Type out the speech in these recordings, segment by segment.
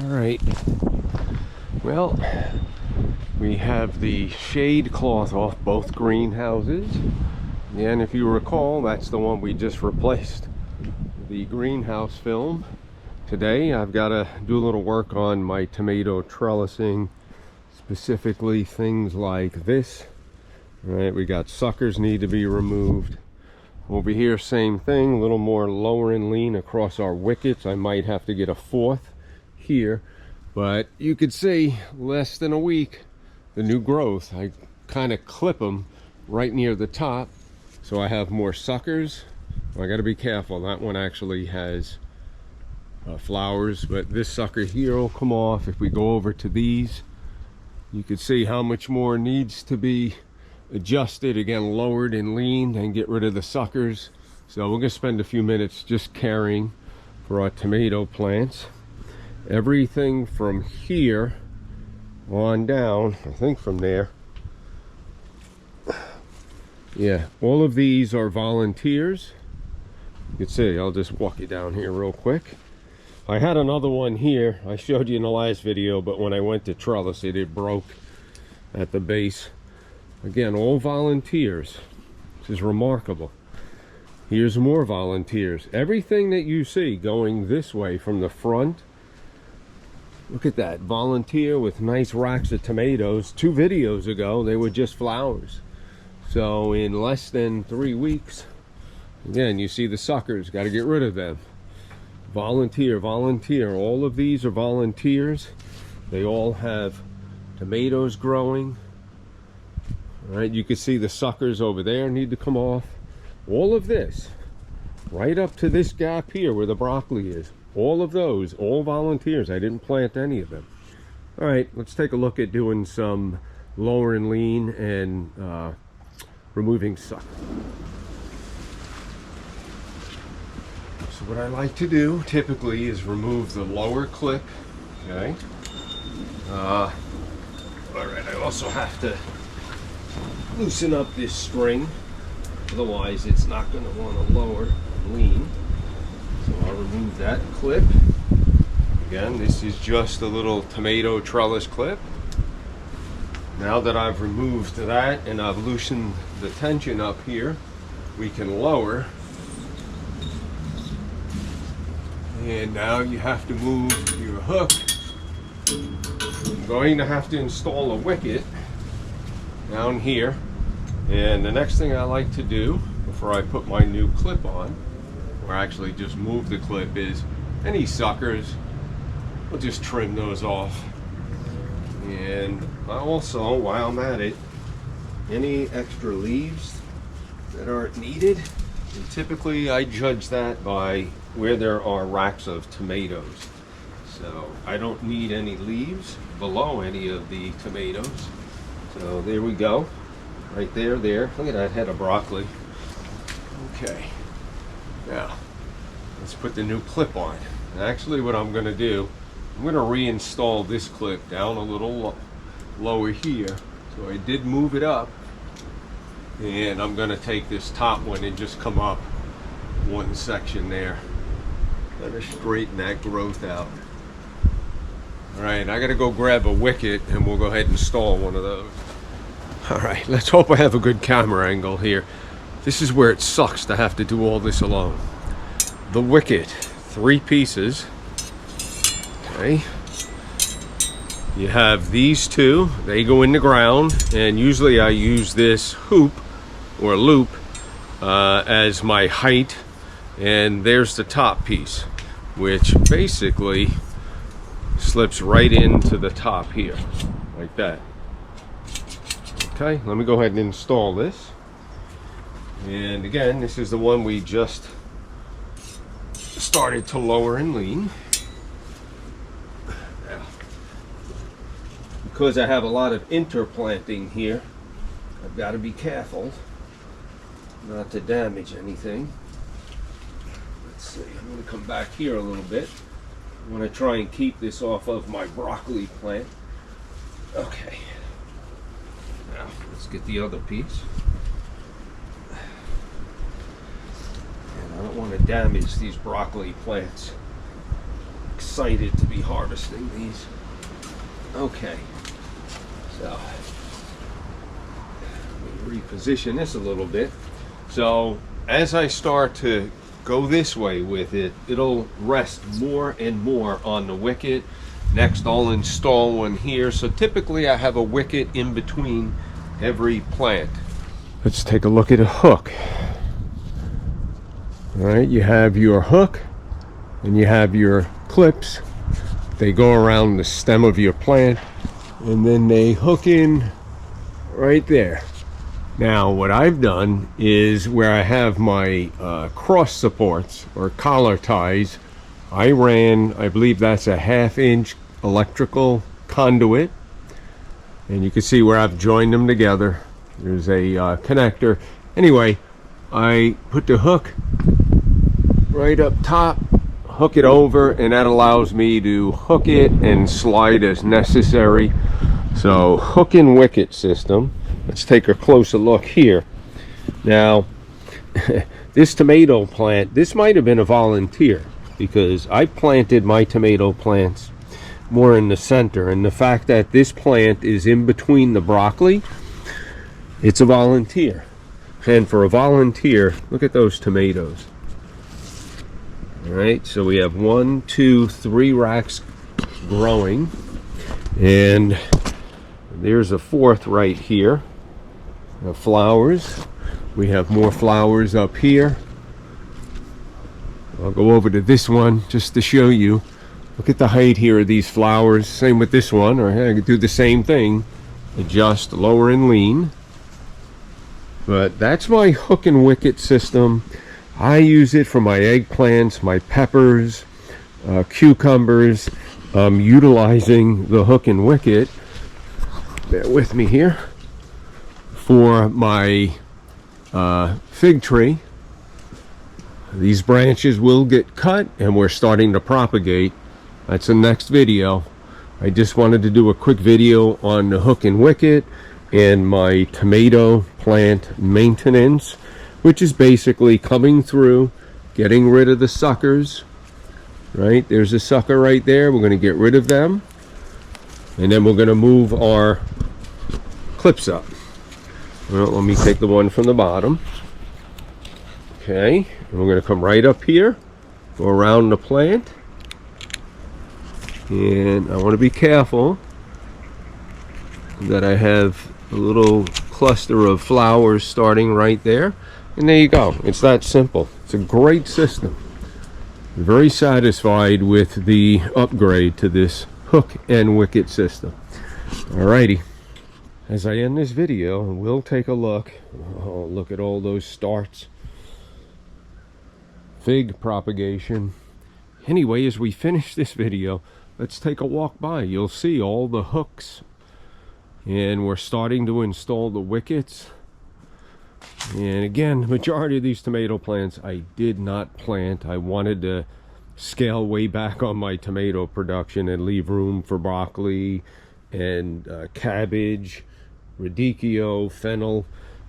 All right. Well, we have the shade cloth off both greenhouses. And if you recall, that's the one we just replaced. The greenhouse film. Today, I've got to do a little work on my tomato trellising, specifically things like this. All right, we got suckers need to be removed. Over here, same thing, a little more lower and lean across our wickets. I might have to get a fourth here, but you could see less than a week, the new growth. I kind of clip them right near the top, so I have more suckers. I got to be careful. That one actually has flowers, but this sucker here will come off. If we go over to these, you can see how much more needs to be adjusted, again lowered and leaned, and get rid of the suckers. So we're gonna spend a few minutes just caring for our tomato plants. Everything from here on down, I think from there, yeah, all of these are volunteers. You can see, I'll just walk you down here real quick. I had another one here I showed you in the last video, but when I went to trellis it broke at the base. Again, all volunteers. This is remarkable. Here's more volunteers. Everything that you see going this way from the front, look at that, volunteer with nice racks of tomatoes. 2 videos ago, they were just flowers. So in less than 3 weeks, again, you see the suckers, got to get rid of them. Volunteer, volunteer. All of these are volunteers. They all have tomatoes growing. All right, you can see the suckers over there need to come off. All of this, right up to this gap here where the broccoli is, all of those, all volunteers. I didn't plant any of them. All right, let's take a look at doing some lower and lean and removing suckers. So what I like to do typically is remove the lower clip, okay? All right, I also have to loosen up this string, otherwise it's not going to want to lower and lean. So I'll remove that clip. Again, this is just a little tomato trellis clip. Now that I've removed that and I've loosened the tension up here, we can lower. And now you have to move your hook. I'm going to have to install a wicket down here, and the next thing I like to do before I put my new clip on, or actually just move the clip, is any suckers, we'll just trim those off. And I also, while I'm at it, any extra leaves that aren't needed, and typically I judge that by where there are racks of tomatoes. So I don't need any leaves below any of the tomatoes. So there we go, right there, there. Look at that head of broccoli. Okay, now let's put the new clip on. And actually what I'm going to do, I'm going to reinstall this clip down a little lower here. So I did move it up, and I'm going to take this top one and just come up one section there. Let us straighten that growth out. Alright, I gotta go grab a wicket and we'll go ahead and install one of those. Alright, let's hope I have a good camera angle here. This is where it sucks to have to do all this alone. The wicket, 3 pieces. Okay. You have these 2, they go in the ground, and usually I use this hoop or loop as my height, and there's the top piece, which basically slips right into the top here, like that. Okay, let me go ahead and install this. And again, this is the one we just started to lower and lean. Now, because I have a lot of interplanting here, I've got to be careful not to damage anything. Let's see, I'm going to come back here a little bit. I want to try and keep this off of my broccoli plant. Okay. Now, let's get the other piece. And I don't want to damage these broccoli plants. excited to be harvesting these. Okay, so let me reposition this a little bit. So as I start to go this way with it, it'll rest more and more on the wicket. Next, I'll install one here. So typically I have a wicket in between every plant. Let's take a look at a hook. All right, you have your hook and you have your clips. They go around the stem of your plant and then they hook in right there. Now what I've done is where I have my cross supports or collar ties, I ran, I believe that's a 1/2 inch electrical conduit, and you can see where I've joined them together. There's a connector. Anyway, I put the hook right up top, hook it over, and that allows me to hook it and slide as necessary. So hook and wicket system. Let's take a closer look here. Now this tomato plant, this might have been a volunteer, because I planted my tomato plants more in the center, and the fact that this plant is in between the broccoli, it's a volunteer. And for a volunteer, look at those tomatoes. All right, so we have 1, 2, 3 racks growing, and there's a 4th right here. Flowers. We have more flowers up here. I'll go over to this one just to show you. Look at the height here of these flowers. Same with this one, or I could do the same thing, adjust lower and lean. But that's my hook and wicket system. I use it for my eggplants, my peppers, cucumbers. I'm utilizing the hook and wicket, bear with me here, for my fig tree. These branches will get cut and we're starting to propagate. That's the next video. I just wanted to do a quick video on the hook and wicket and my tomato plant maintenance, which is basically coming through, getting rid of the suckers. Right, there's a sucker right there. We're going to get rid of them, and then we're going to move our clips up. Well, let me take the one from the bottom. Okay, and we're going to come right up here, go around the plant, and I want to be careful that I have a little cluster of flowers starting right there, and there you go. It's that simple. It's a great system. I'm very satisfied with the upgrade to this hook and wicket system. Alrighty, as I end this video, we'll take a look. Oh, look at all those starts. Fig propagation. Anyway, as we finish this video, let's take a walk by. You'll see all the hooks, and we're starting to install the wickets. And again, the majority of these tomato plants I did not plant. I wanted to scale way back on my tomato production and leave room for broccoli and cabbage, radicchio, fennel.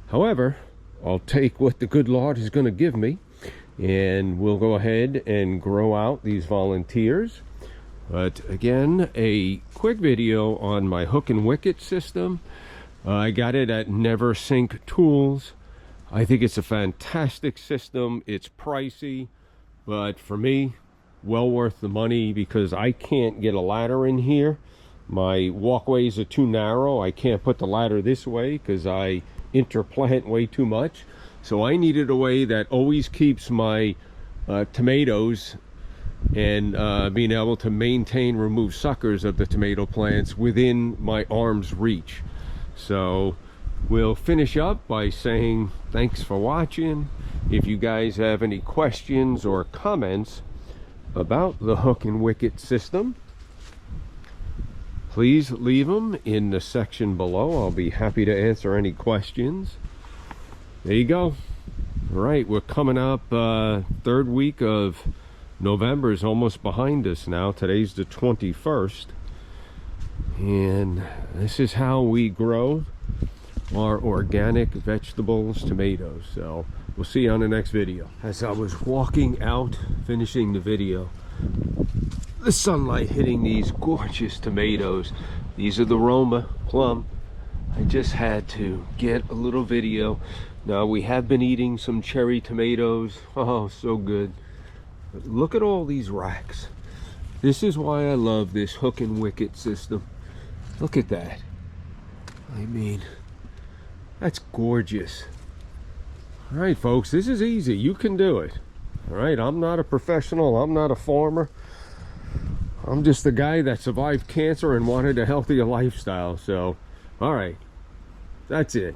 However, I'll take what the good Lord is going to give me, and we'll go ahead and grow out these volunteers. But again, a quick video on my hook and wicket system. I got it at NeverSink Tools. I think it's a fantastic system. It's pricey, but for me, well worth the money, because I can't get a ladder in here. My walkways are too narrow. I can't put the ladder this way because I interplant way too much. So I needed a way that always keeps my tomatoes and being able to maintain, remove suckers of the tomato plants within my arm's reach. So we'll finish up by saying thanks for watching. If you guys have any questions or comments about the hook and wicket system, please leave them in the section below. I'll be happy to answer any questions. There you go. All right, we're coming up, third week of November is almost behind us now. Today's the 21st. And this is how we grow our organic vegetables, tomatoes. So we'll see you on the next video. As I was walking out, finishing the video, the sunlight hitting these gorgeous tomatoes. These are the Roma plum. I just had to get a little video. Now we have been eating some cherry tomatoes. Oh, so good. But look at all these racks. This is why I love this Hook and Wicket system. Look at that. I mean, that's gorgeous. All right, folks, this is easy. You can do it. All right, I'm not a professional. I'm not a farmer. I'm just the guy that survived cancer and wanted a healthier lifestyle. So, all right, that's it.